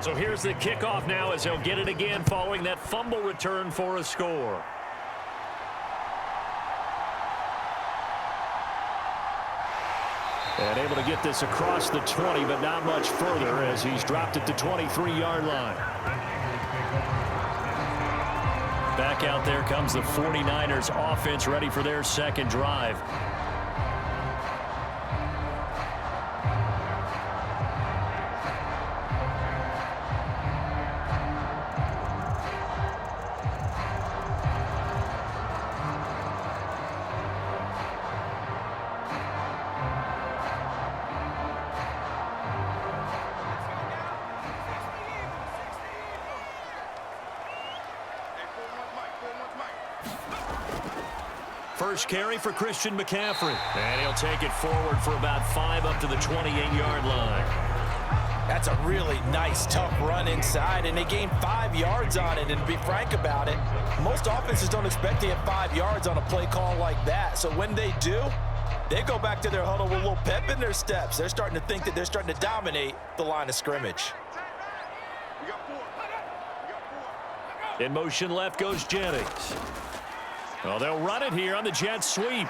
So here's the kickoff now as they'll get it again following that fumble return for a score. And able to get this across the 20, but not much further as he's dropped it to 23-yard line. Back out there comes the 49ers offense ready for their second drive. First carry for Christian McCaffrey. And he'll take it forward for about 5 up to the 28-yard line. That's a really nice, tough run inside, and they gained 5 yards on it. And to be frank about it, most offenses don't expect to get 5 yards on a play call like that. So when they do, they go back to their huddle with a little pep in their steps. They're starting to think that they're starting to dominate the line of scrimmage. In motion left goes Jennings. Well, they'll run it here on the jet sweep. And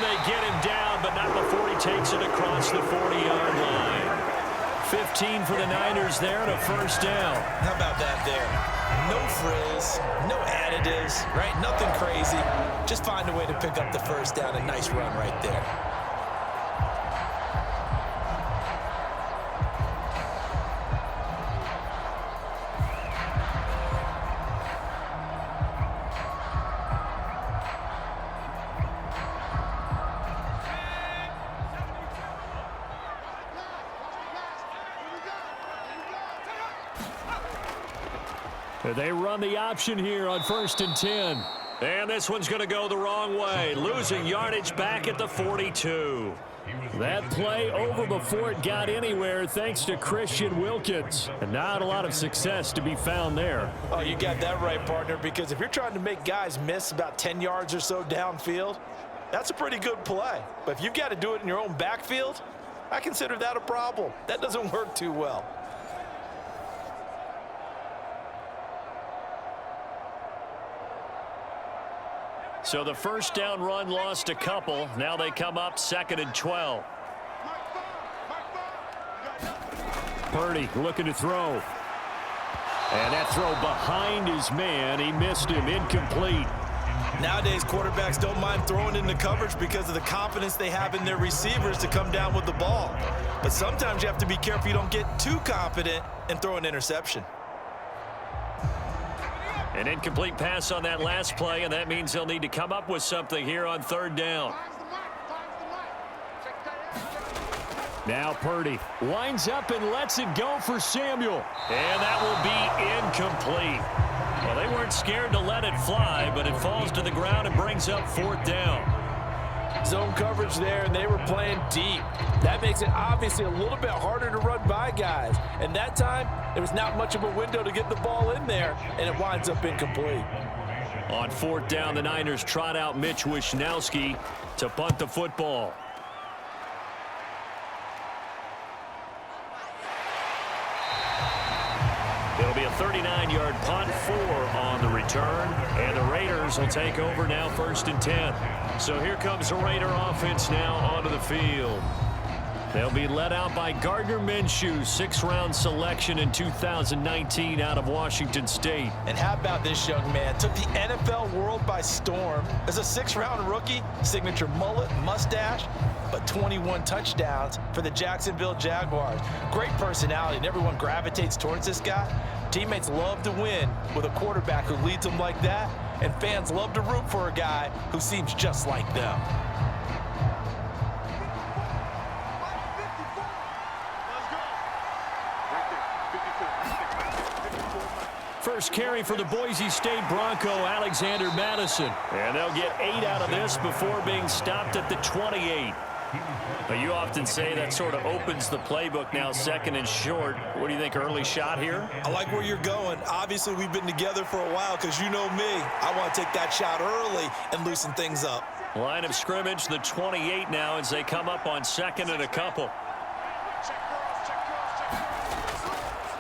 they get him down, but not before he takes it across the 40-yard line. 15 for the Niners there and a first down. How about that there? No frills, no additives, right? Nothing crazy. Just find a way to pick up the first down. A nice run right there. They run the option here on 1st and 10. And this one's going to go the wrong way. Losing yardage back at the 42. That play over before it got anywhere thanks to Christian Wilkins. And not a lot of success to be found there. Oh, you got that right, partner, because if you're trying to make guys miss about 10 yards or so downfield, that's a pretty good play. But if you've got to do it in your own backfield, I consider that a problem. That doesn't work too well. So the first down run lost a couple. Now they come up 2nd and 12. Purdy looking to throw. And that throw behind his man. He missed him. Incomplete. Nowadays, quarterbacks don't mind throwing into coverage because of the confidence they have in their receivers to come down with the ball. But sometimes you have to be careful you don't get too confident and throw an interception. An incomplete pass on that last play, and that means they'll need to come up with something here on 3rd down. Now Purdy winds up and lets it go for Samuel. And that will be incomplete. Well, they weren't scared to let it fly, but it falls to the ground and brings up 4th down. Zone coverage there, and they were playing deep. That makes it obviously a little bit harder to run by guys. And that time, there was not much of a window to get the ball in there, and it winds up incomplete. On 4th down, the Niners trot out Mitch Wishnowski to punt the football. It'll be a 39-yard punt, 4 on the return, and the Raiders will take over now 1st and 10. So here comes the Raider offense now onto the field. They'll be led out by Gardner Minshew, 6th-round selection in 2019 out of Washington State. And how about this young man? Took the NFL world by storm. As a 6th-round rookie, signature mullet, mustache, but 21 touchdowns for the Jacksonville Jaguars. Great personality, and everyone gravitates towards this guy. Teammates love to win with a quarterback who leads them like that, and fans love to root for a guy who seems just like them. First carry for the Boise State Bronco, Alexander Madison. And they'll get 8 out of this before being stopped at the 28. But you often say that sort of opens the playbook now, 2nd and short. What do you think, early shot here? I like where you're going. Obviously, we've been together for a while because you know me. I want to take that shot early and loosen things up. Line of scrimmage, the 28 now as they come up on 2nd and a couple.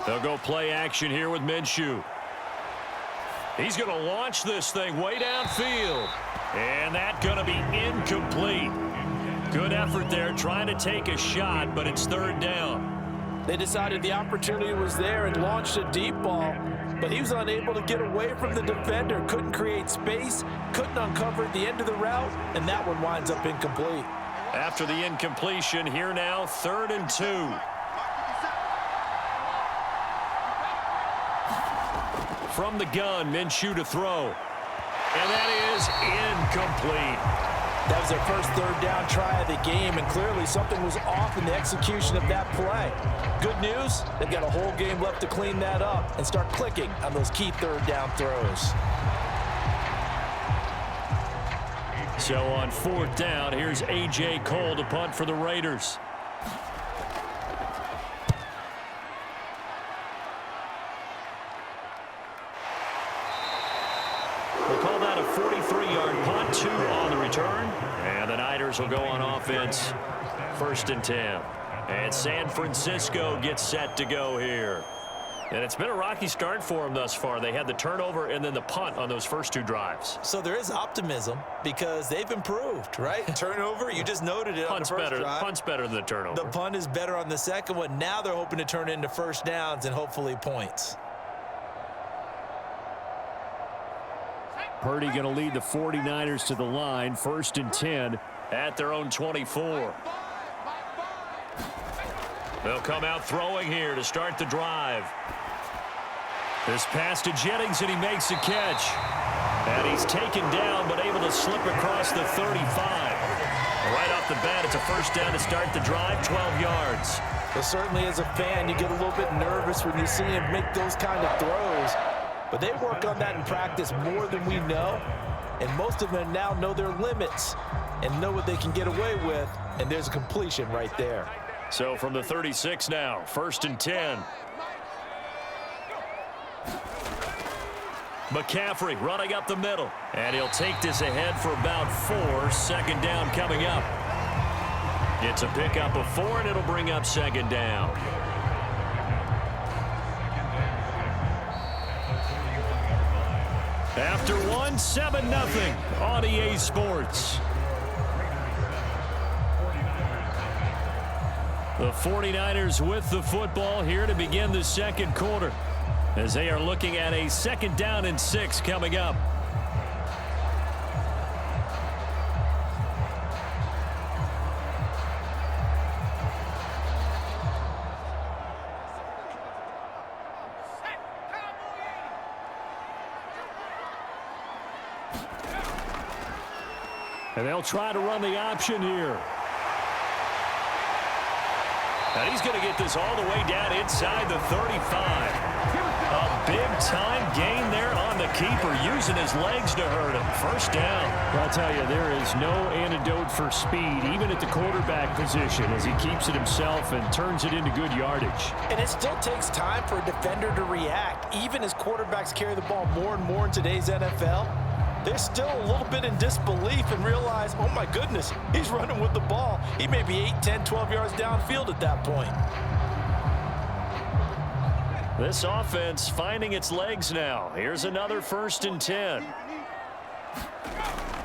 They'll go play action here with Minshew. He's going to launch this thing way downfield. And that's going to be incomplete. Good effort there trying to take a shot, but it's third down. They decided the opportunity was there and launched a deep ball, but he was unable to get away from the defender, couldn't create space, couldn't uncover at the end of the route, and that one winds up incomplete. After the incompletion, here now, 3rd and 2. From the gun, Minshew to throw. And that is incomplete. That was their first third down try of the game, and clearly something was off in the execution of that play. Good news, they've got a whole game left to clean that up and start clicking on those key third down throws. So on 4th down, here's A.J. Cole to punt for the Raiders. We'll call that a 43-yard punt, 2 on the return. And the Niners will go on offense, 1st and 10. And San Francisco gets set to go here. And it's been a rocky start for them thus far. They had the turnover and then the punt on those first 2 drives. So there is optimism because they've improved, right? Turnover, you just noted it on the first drive. Punt's better than the turnover. The punt is better on the second one. Now they're hoping to turn into first downs and hopefully points. Purdy going to lead the 49ers to the line, 1st and 10 at their own 24. They'll come out throwing here to start the drive. This pass to Jennings, and he makes a catch. And he's taken down, but able to slip across the 35. Right off the bat, it's a first down to start the drive, 12 yards. Well, certainly as a fan, you get a little bit nervous when you see him make those kind of throws. But they work on that in practice more than we know. And most of them now know their limits and know what they can get away with. And there's a completion right there. So from the 36 now, 1st and 10. McCaffrey running up the middle. And he'll take this ahead for about 4. 2nd down coming up. It's a pickup of 4, and it'll bring up 2nd down. After 1, 7-0 on EA Sports. The 49ers with the football here to begin the 2nd quarter as they are looking at a 2nd down and 6 coming up. And they'll try to run the option here. And he's going to get this all the way down inside the 35. A big-time gain there on the keeper, using his legs to hurt him. First down. I'll tell you, there is no antidote for speed, even at the quarterback position, as he keeps it himself and turns it into good yardage. And it still takes time for a defender to react, even as quarterbacks carry the ball more and more in today's NFL. They're still a little bit in disbelief and realize, oh my goodness, he's running with the ball. He may be 8, 10, 12 yards downfield at that point. This offense finding its legs now. Here's another 1st and 10.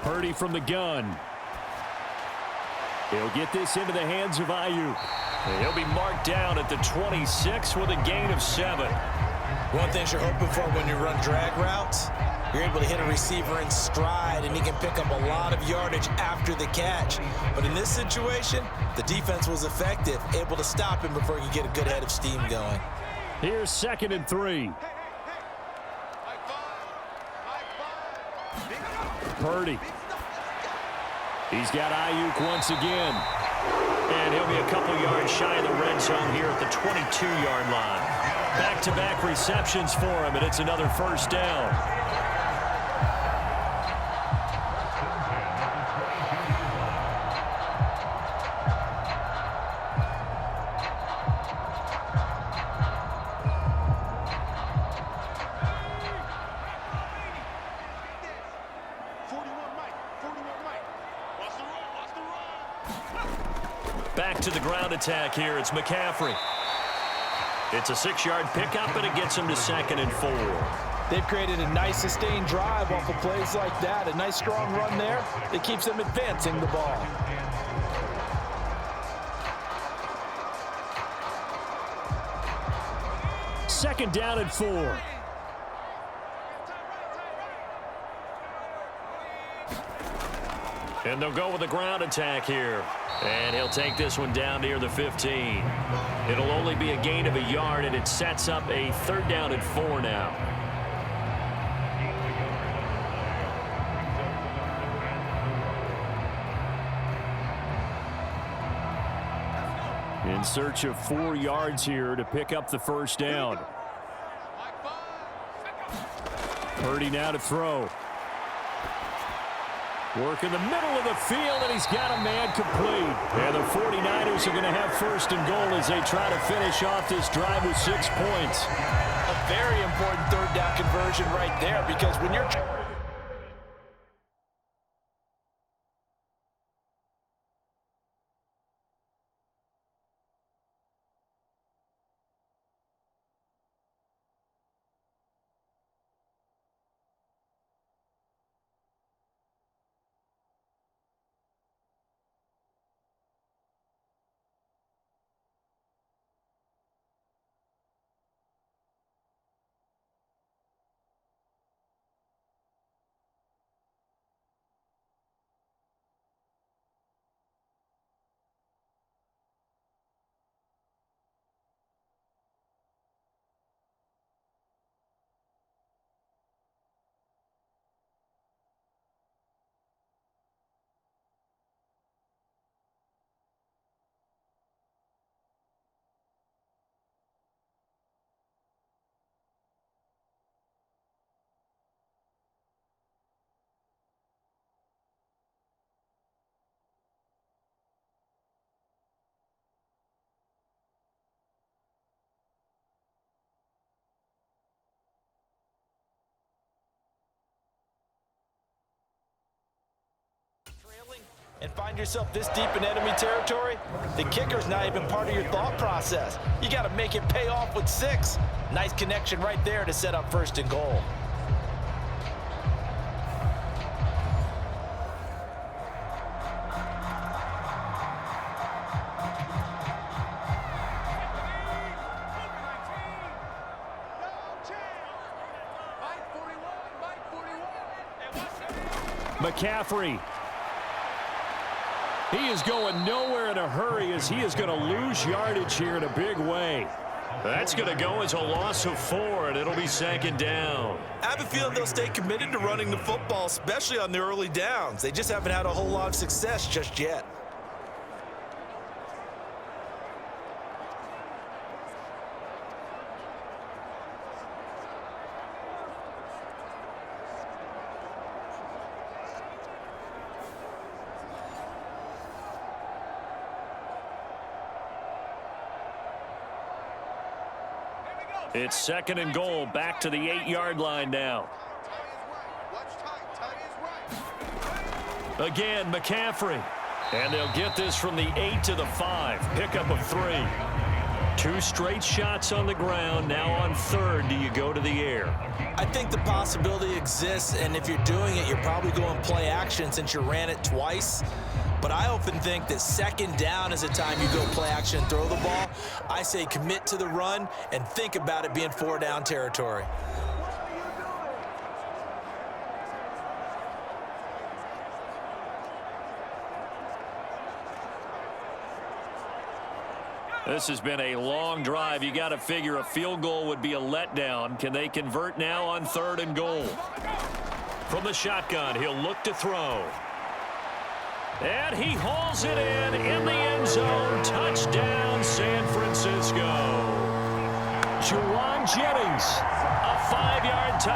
Purdy from the gun. He'll get this into the hands of Ayuk. He'll be marked down at the 26 with a gain of 7. One thing you're hoping for when you run drag routes, you're able to hit a receiver in stride, and he can pick up a lot of yardage after the catch. But in this situation, the defense was effective, able to stop him before he could get a good head of steam going. Here's 2nd and 3. Purdy. He's got Ayuk once again. And he'll be a couple yards shy of the red zone here at the 22-yard line. Back-to-back receptions for him, and it's another first down. Back to the ground attack here. It's McCaffrey. It's a 6-yard pickup, and it gets him to 2nd and 4. They've created a nice sustained drive off of plays like that. A nice strong run there that keeps them advancing the ball. Second down and 4. And they'll go with a ground attack here. And he'll take this one down near the 15. It'll only be a gain of a yard, and it sets up a 3rd down and 4 now. In search of 4 yards here to pick up the 1st down. Purdy now to throw. Work in the middle of the field, and he's got a man complete. And the 49ers are going to have 1st and goal as they try to finish off this drive with 6 points. A very important 3rd down conversion right there, because when you're... and find yourself this deep in enemy territory, the kicker's not even part of your thought process. You got to make it pay off with 6. Nice connection right there to set up 1st and goal. McCaffrey. He is going nowhere in a hurry as he is going to lose yardage here in a big way. That's going to go as a loss of 4, and it'll be 2nd down. I have a feeling they'll stay committed to running the football, especially on the early downs. They just haven't had a whole lot of success just yet. It's 2nd and goal, back to the 8-yard line now. Again, McCaffrey. And they'll get this from the 8 to the 5. Pickup of 3. 2 straight shots on the ground. Now on 3rd, do you go to the air? I think the possibility exists, and if you're doing it, you're probably going play action since you ran it twice. But I often think that 2nd down is a time you go play action and throw the ball. I say commit to the run and think about it being 4-down territory. This has been a long drive. You got to figure a field goal would be a letdown. Can they convert now on 3rd and goal? From the shotgun, he'll look to throw. And he hauls it in the end zone. Touchdown, San Francisco. Juwan Jennings, a 5-yard touchdown.